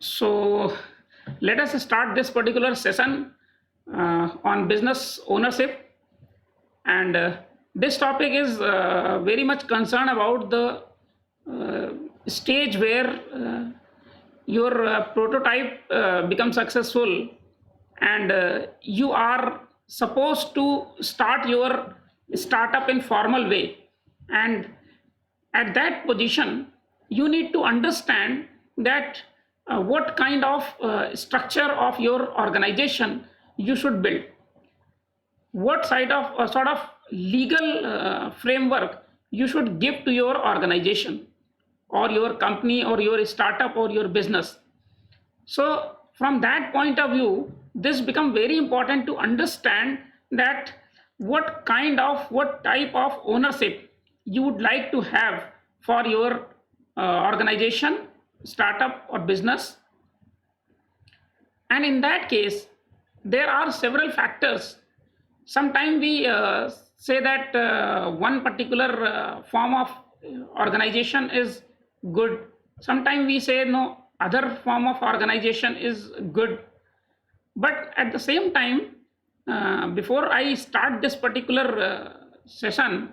So let us start this particular session on business ownership. And this topic is very much concerned about the uh, stage where your prototype becomes successful, and you are supposed to start your startup in formal way. And at that position you need to understand that what kind of structure of your organization you should build, what sort of legal framework you should give to your organization or your company or your startup or your business. So from that point of view, this become very important to understand that what type of ownership you would like to have for your organization, startup or business. And in that case, there are several factors. Sometimes we say that one particular form of organization is good. Sometimes we say no, other form of organization is good. But at the same time, before I start this particular session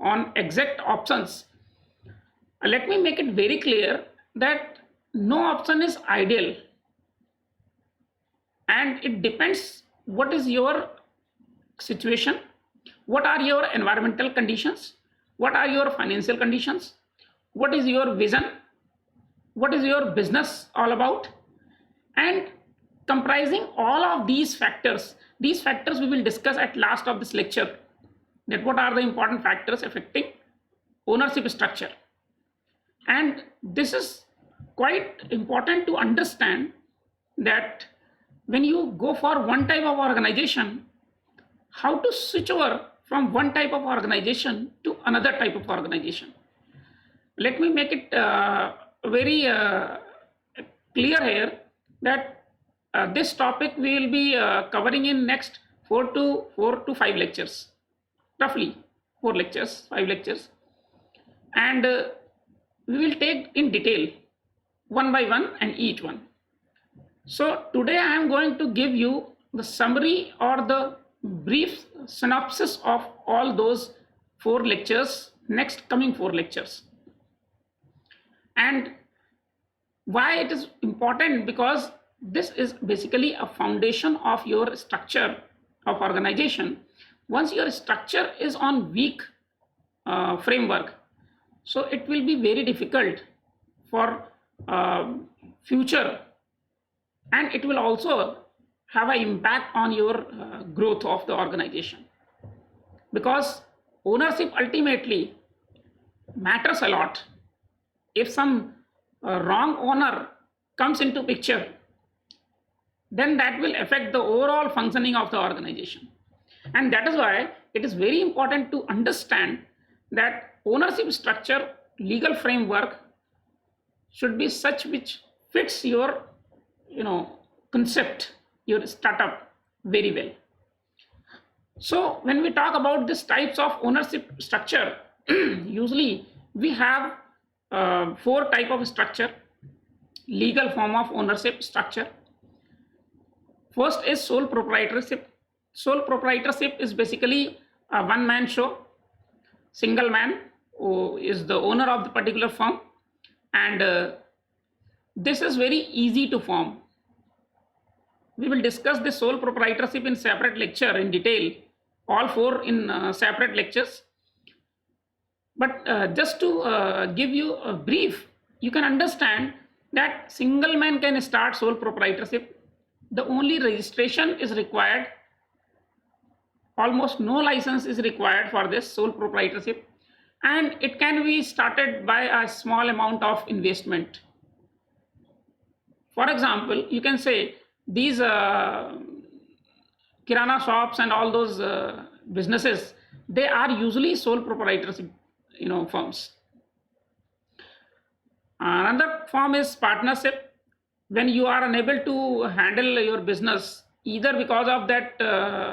on exact options, let me make it very clear that no option is ideal, and it depends what is your situation, what are your environmental conditions, what are your financial conditions, what is your vision, what is your business all about. And comprising all of these factors we will discuss at last of this lecture, that what are the important factors affecting ownership structure. And this is quite important to understand that when you go for one type of organization, how to switch over from one type of organization to another type of organization. Let me make it very clear here that this topic we will be covering in next 4 to 5 lectures, roughly 4 lectures, 5 lectures. And we will take in detail one by one and each one. So today I am going to give you the summary or the brief synopsis of all those 4 lectures, next coming 4 lectures. And why it is important? Because this is basically a foundation of your structure of organization. Once your structure is on weak framework, so it will be very difficult for future, and it will also have an impact on your growth of the organization, because ownership ultimately matters a lot. If some wrong owner comes into picture, then that will affect the overall functioning of the organization. And that is why it is very important to understand that ownership structure, legal framework should be such which fits your concept, your startup very well. So when we talk about these types of ownership structure, usually we have 4 type of structure, legal form of ownership structure. First is sole proprietorship. Sole proprietorship is basically a one man show, single man who is the owner of the particular firm. And this is very easy to form. We will discuss the sole proprietorship in separate lecture in detail, all 4 in separate lectures. But just to give you a brief, you can understand that single man can start sole proprietorship. The only registration is required, almost no license is required for this sole proprietorship, and it can be started by a small amount of investment. For example, you can say these kirana shops and all those businesses, they are usually sole proprietorship firms. Another form is partnership. When you are unable to handle your business, either because of that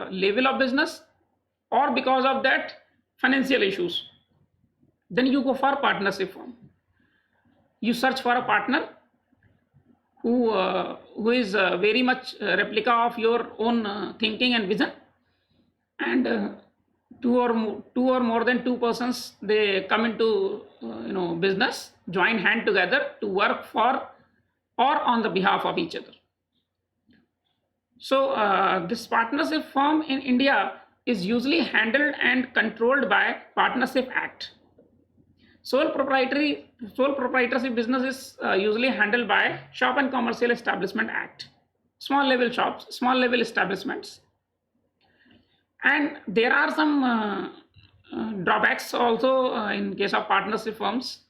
level of business or because of that financial issues, then you go for partnership form. You search for a partner who is very much replica of your own thinking and vision, and two or more than two persons, they come into business, join hand together to work for or on the behalf of each other. So this partnership firm in India is usually handled and controlled by Partnership Act. Sole proprietorship business is usually handled by Shop and Commercial Establishment Act. Small level shops, small level establishments, and there are some drawbacks also in case of partnership firms.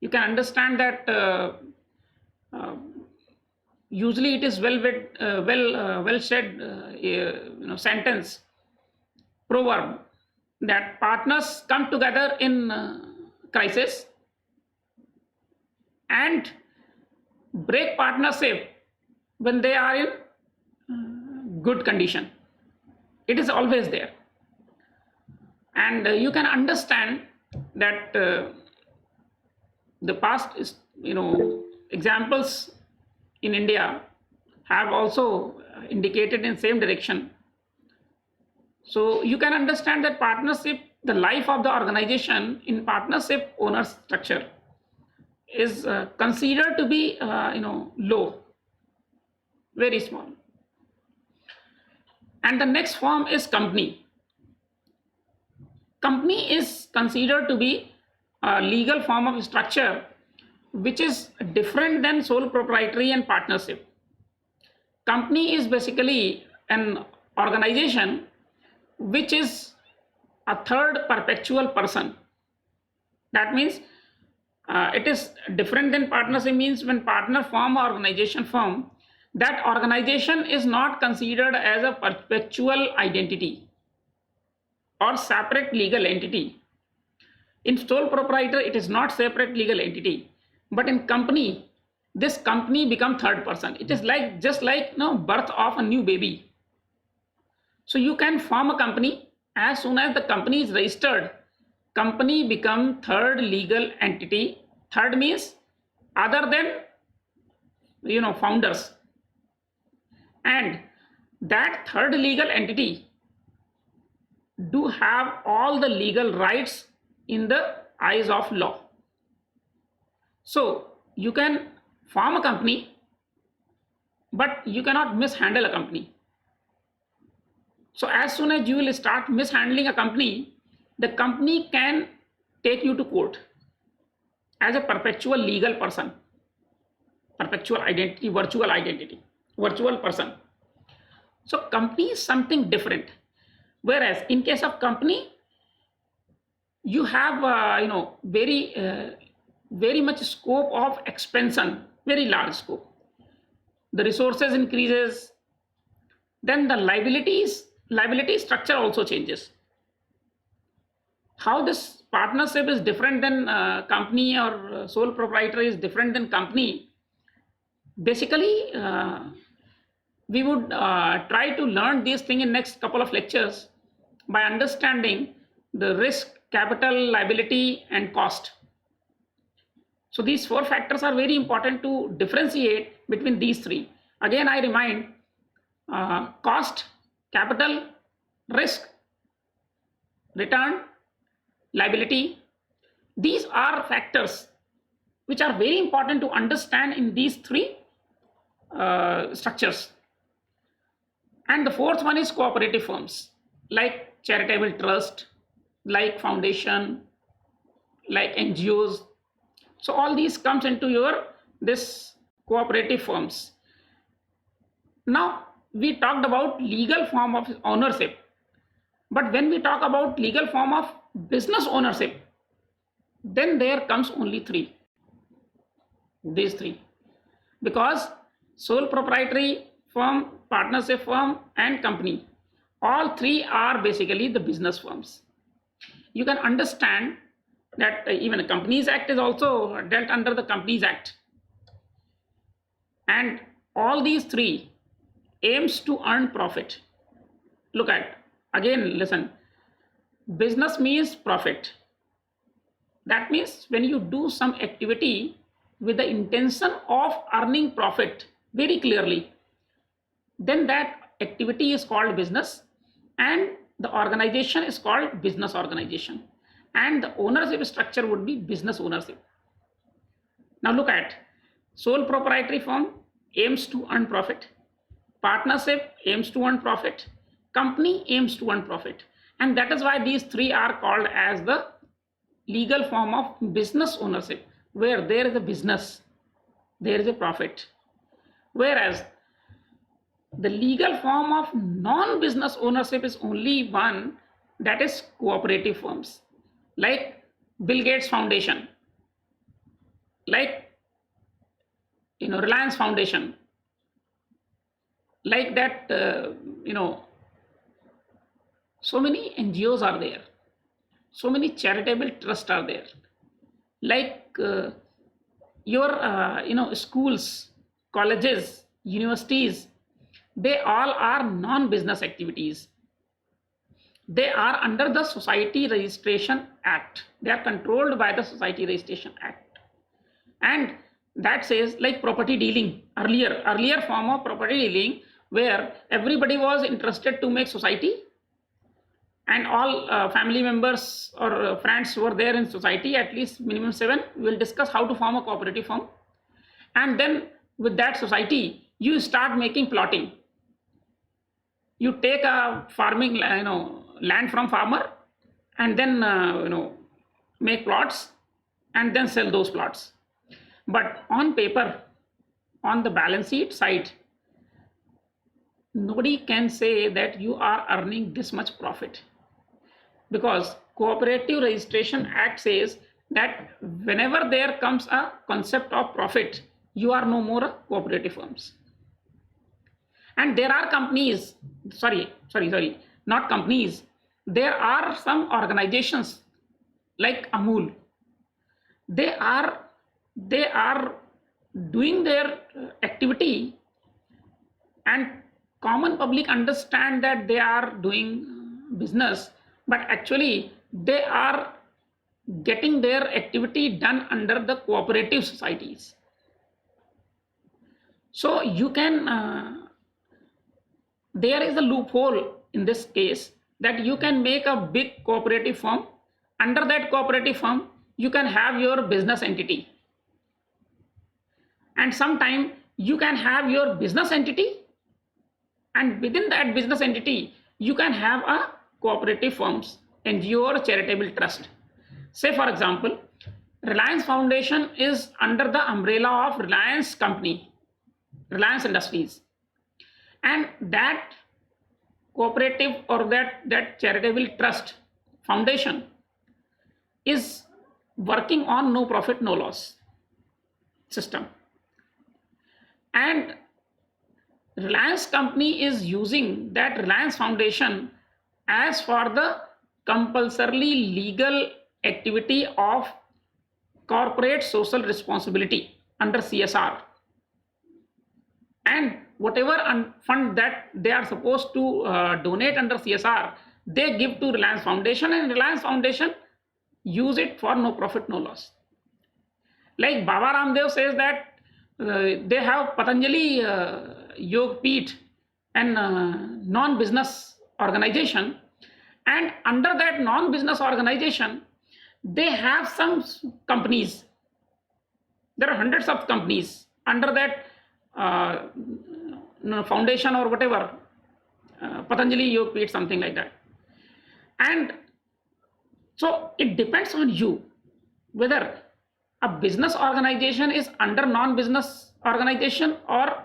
You can understand that uh, usually it is well said sentence, proverb, that partners come together in crisis and break partnership when they are in good condition. It is always there, and you can understand that the past is, examples in India have also indicated in same direction. So you can understand that partnership, the life of the organization in partnership owner structure is considered to be low, very small. And the next form is company. Company is considered to be a legal form of structure which is different than sole proprietary and partnership. Company is basically an organization which is a third perpetual person. That means it is different than partnership. Means when partner form or organization form, that organization is not considered as a perpetual identity or separate legal entity. In sole proprietor, it is not separate legal entity, but in company, this company become third person. It is like just like birth of a new baby. So you can form a company. As soon as the company is registered, company become third legal entity. Third means other than founders, and that third legal entity do have all the legal rights in the eyes of law. So you can form a company, but you cannot mishandle a company. So as soon as you will start mishandling a company, the company can take you to court as a perpetual legal person, perpetual identity, virtual person. So company is something different. Whereas in case of company, you have very much scope of expansion, very large scope. The resources increases, then the liability structure also changes. How this partnership is different than company, or sole proprietor is different than company? Basically, we would try to learn these things in next couple of lectures by understanding the risk, capital, liability, and cost. So these four factors are very important to differentiate between these three. Again, I remind, cost, capital, risk, return, liability. These are factors which are very important to understand in these three structures. And the fourth one is cooperative firms, like charitable trust, like foundation, like NGOs. So all these comes into your this cooperative firms. Now we talked about legal form of ownership, but when we talk about legal form of business ownership, then there comes only three. These three, because sole proprietary firm, partnership firm, and company, all three are basically the business firms. You can understand that even a Companies Act is also dealt under the Companies Act, and all these three aims to earn profit. Look at, again, listen, business means profit. That means when you do some activity with the intention of earning profit, very clearly, then that activity is called business, and the organization is called business organization, and the ownership structure would be business ownership. Now look at, sole proprietary firm aims to earn profit, partnership aims to earn profit, company aims to earn profit, and that is why these three are called as the legal form of business ownership, where there is a business, there is a profit. Whereas the legal form of non business ownership is only one, that is cooperative firms, like Bill Gates Foundation, like Reliance Foundation, like that so many NGOs are there, so many charitable trusts are there, like your schools, colleges, universities, they all are non business activities. They are under the Society Registration Act, they are controlled by the Society Registration Act. And that says, like property dealing, earlier form of property dealing, where everybody was interested to make society, and all family members or friends were there in society, at least minimum 7, we will discuss how to form a cooperative firm. And then with that society you start making plotting, you take a farming land from farmer, and then make plots, and then sell those plots. But on paper, on the balance sheet side, nobody can say that you are earning this much profit, because Cooperative Registration Act says that whenever there comes a concept of profit, you are no more a cooperative firms. And there are companies, sorry, not companies, there are some organizations like Amul, they are doing their activity, and common public understand that they are doing business, but actually they are getting their activity done under the cooperative societies. So you can there is a loophole in this case, that you can make a big cooperative firm. Under that cooperative firm you can have your business entity, and sometime you can have your business entity, and within that business entity you can have a cooperative firms, NGO or charitable trust. Say for example, Reliance Foundation is under the umbrella of Reliance company, Reliance Industries, and that cooperative or that charitable trust foundation is working on no profit no loss system, and Reliance company is using that Reliance Foundation as for the compulsorily legal activity of corporate social responsibility under CSR, and whatever fund that they are supposed to donate under CSR, they give to Reliance Foundation, and Reliance Foundation use it for no profit no loss. Like Baba Ramdev says that they have Patanjali Yog Peeth, and non-business organization, and under that non-business organization they have some companies. There are hundreds of companies under that foundation or whatever, Patanjali Yog Peeth, something like that. And so it depends on you whether a business organization is under non-business organization, or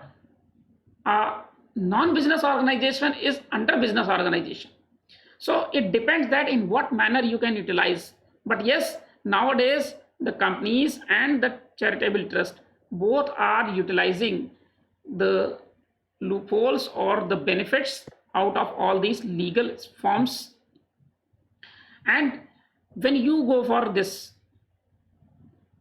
a non-business organization is under business organization. So it depends that in what manner you can utilize. But yes, nowadays the companies and the charitable trust both are utilizing the loopholes or the benefits out of all these legal forms. And when you go for this,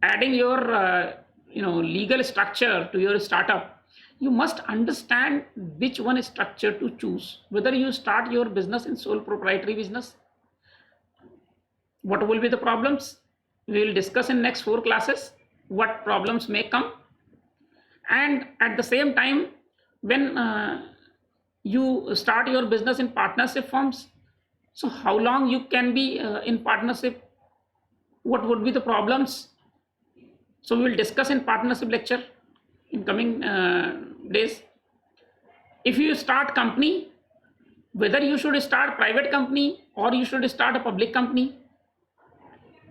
adding your legal structure to your startup, you must understand which one structure to choose, whether you start your business in sole proprietary business, what will be the problems, we will discuss in next 4 classes, what problems may come. And at the same time, when you start your business in partnership forms, so how long you can be in partnership, what would be the problems, so we will discuss in partnership lecture in coming days. If you start company, whether you should start private company or you should start a public company,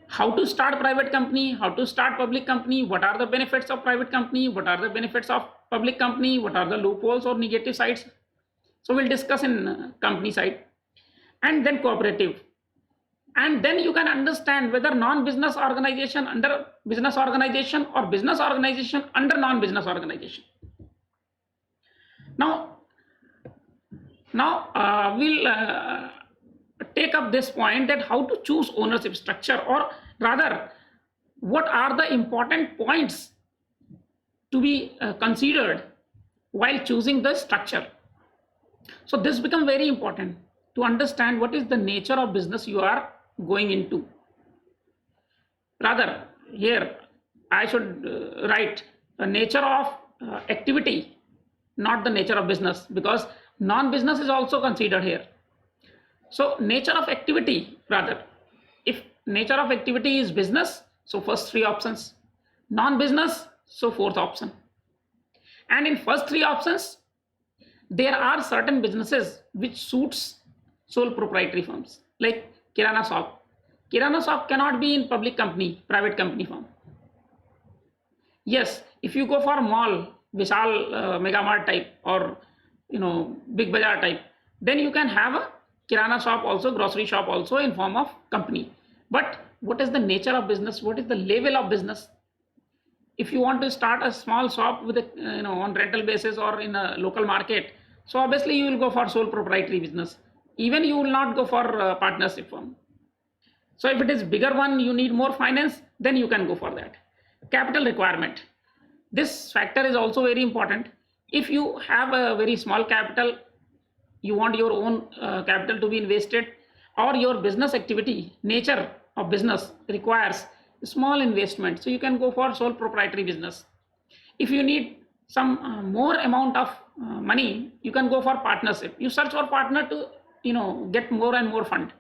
how to start private company, how to start public company, what are the benefits of private company, what are the benefits of public company, what are the loopholes or negative sides, so we'll discuss in company side. And then cooperative, and then you can understand whether non-business organization under business organization or business organization under non-business organization. Now now we'll take up this point, that how to choose ownership structure, or rather what are the important points to be considered while choosing the structure. So this become very important to understand what is the nature of business you are going into. Rather, here I should write the nature of activity, not the nature of business, because non-business is also considered here. So nature of activity, rather, if nature of activity is business, so first three options, non-business, so fourth option. And in first three options, there are certain businesses which suits sole proprietary firms, like kirana shop. Kirana shop cannot be in public company, private company form. Yes, if you go for mall, Vishal Mega Mart type, or Big Bazaar type, then you can have a kirana shop also, grocery shop also in form of company. But what is the nature of business? What is the level of business? If you want to start a small shop with a on rental basis or in a local market, so obviously you will go for sole proprietary business. Even you will not go for partnership firm. So if it is bigger one, you need more finance, then you can go for that. Capital requirement. This factor is also very important. If you have a very small capital, you want your own capital to be invested, or your business activity, nature of business requires small investment, so you can go for sole proprietary business. If you need some more amount of money, you can go for partnership. You search for partner to get more and more fund.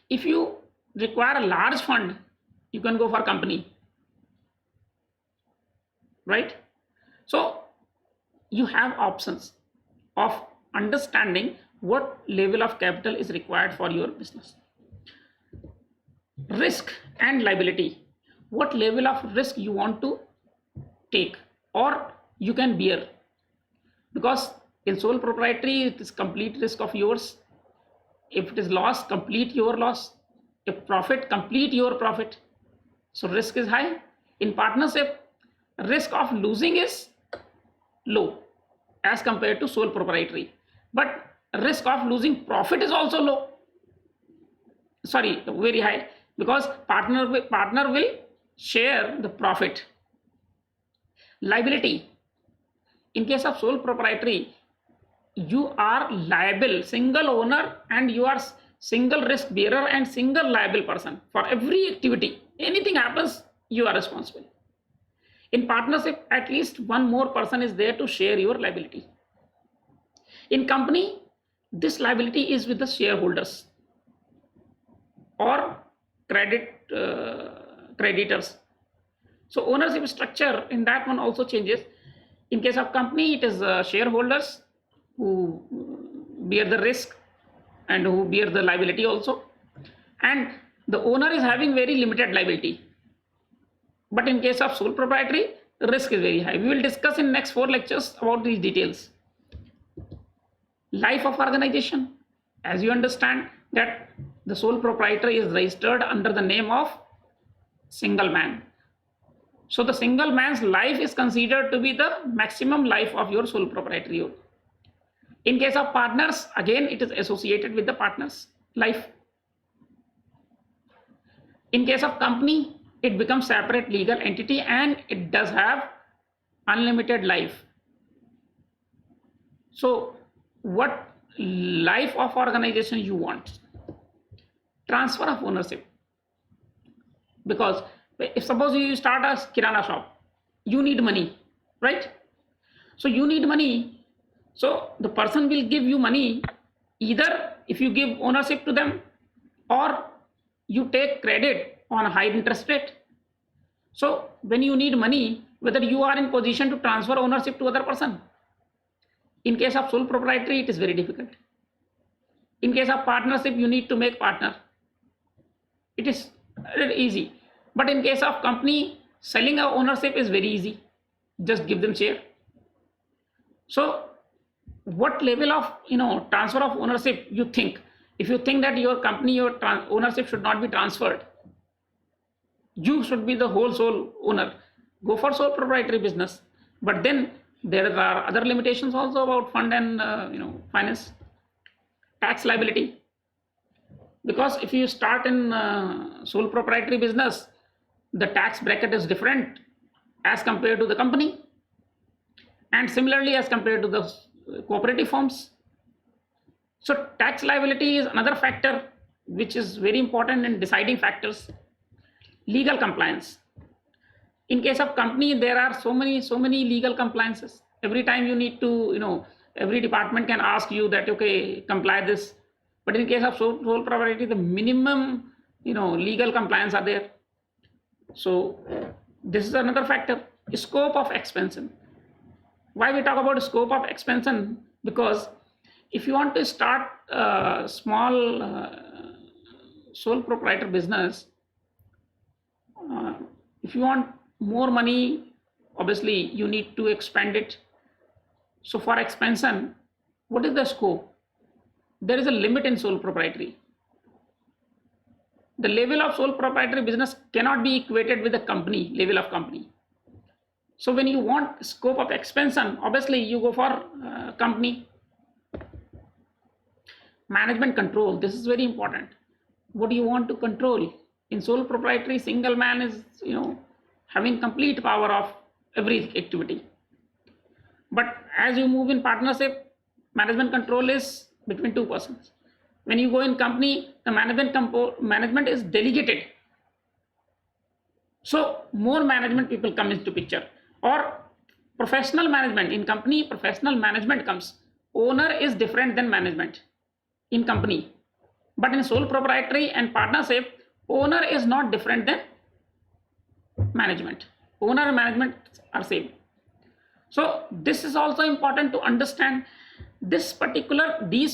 If you require a large fund, you can go for company, right? So you have options of understanding what level of capital is required for your business. Risk and liability, what level of risk you want to take or you can bear, because in sole proprietary it is complete risk of yours. If it is loss, complete your loss. If profit, complete your profit. So risk is high. In partnership, risk of losing is low as compared to sole proprietary, but risk of losing profit is also low, sorry, very high, because partner will share the profit. Liability, in case of sole proprietary, you are liable, single owner, and you are single risk bearer and single liable person for every activity. Anything happens, you are responsible. In partnership, at least one more person is there to share your liability. In company, this liability is with the shareholders or creditors. So ownership structure in that one also changes. In case of company, it is shareholders who bear the risk and who bear the liability also, and the owner is having very limited liability. But in case of sole proprietary, risk is very high. We will discuss in next 4 lectures about these details. Life of organization, as you understand that the sole proprietor is registered under the name of single man. So the single man's life is considered to be the maximum life of your sole proprietorship. In case of partners, again it is associated with the partner's life. In case of company, it becomes separate legal entity and it does have unlimited life. So what life of organization you want? Transfer of ownership. Because if suppose you start a kirana shop, you need money. right? So you need money. So the person will give you money either if you give ownership to them, or you take credit on a high interest rate. So when you need money, whether you are in position to transfer ownership to other person. In case of sole proprietary, it is very difficult. In case of partnership, you need to make partner. It is easy. But in case of company, selling a ownership is very easy. Just give them share. So what level of transfer of ownership you think? If you think that your company, your ownership should not be transferred, you should be the whole sole owner, go for sole proprietary business. But then there are other limitations also about fund and finance. Tax liability, because if you start in sole proprietary business, the tax bracket is different as compared to the company, and similarly as compared to the cooperative firms. So tax liability is another factor which is very important in deciding factors. Legal compliance, in case of company, there are so many legal compliances. Every time you need to, every department can ask you that, okay, comply this. But in case of sole propriety, the minimum legal compliance are there. So this is another factor. Scope of expansion. Why we talk about scope of expansion? Because if you want to start a small sole proprietor business, if you want more money, obviously you need to expand it. So for expansion, what is the scope? There is a limit in sole proprietary. The level of sole proprietary business cannot be equated with the company level of company. So when you want scope of expansion, obviously you go for company. Management control, this is very important. What do you want to control? In sole proprietary, single man is having complete power of every activity. But as you move in partnership, management control is between two persons. When you go in company, the management is delegated. So more management people come into picture. Or professional management in company, professional management comes. Owner is different than management in company. But in sole proprietary and partnership, owner is not different than management. Owner and management are same. So this is also important to understand. These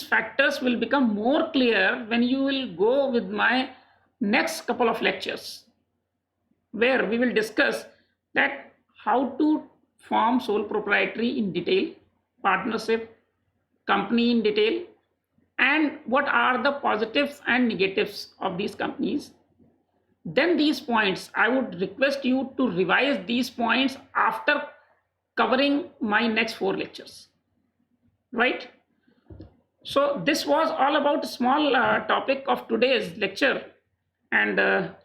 factors will become more clear when you will go with my next couple of lectures, where we will discuss that how to form sole proprietary in detail, partnership, company in detail, and what are the positives and negatives of these companies. Then these points, I would request you to revise these points after covering my next 4 lectures, right? So this was all about a small topic of today's lecture, and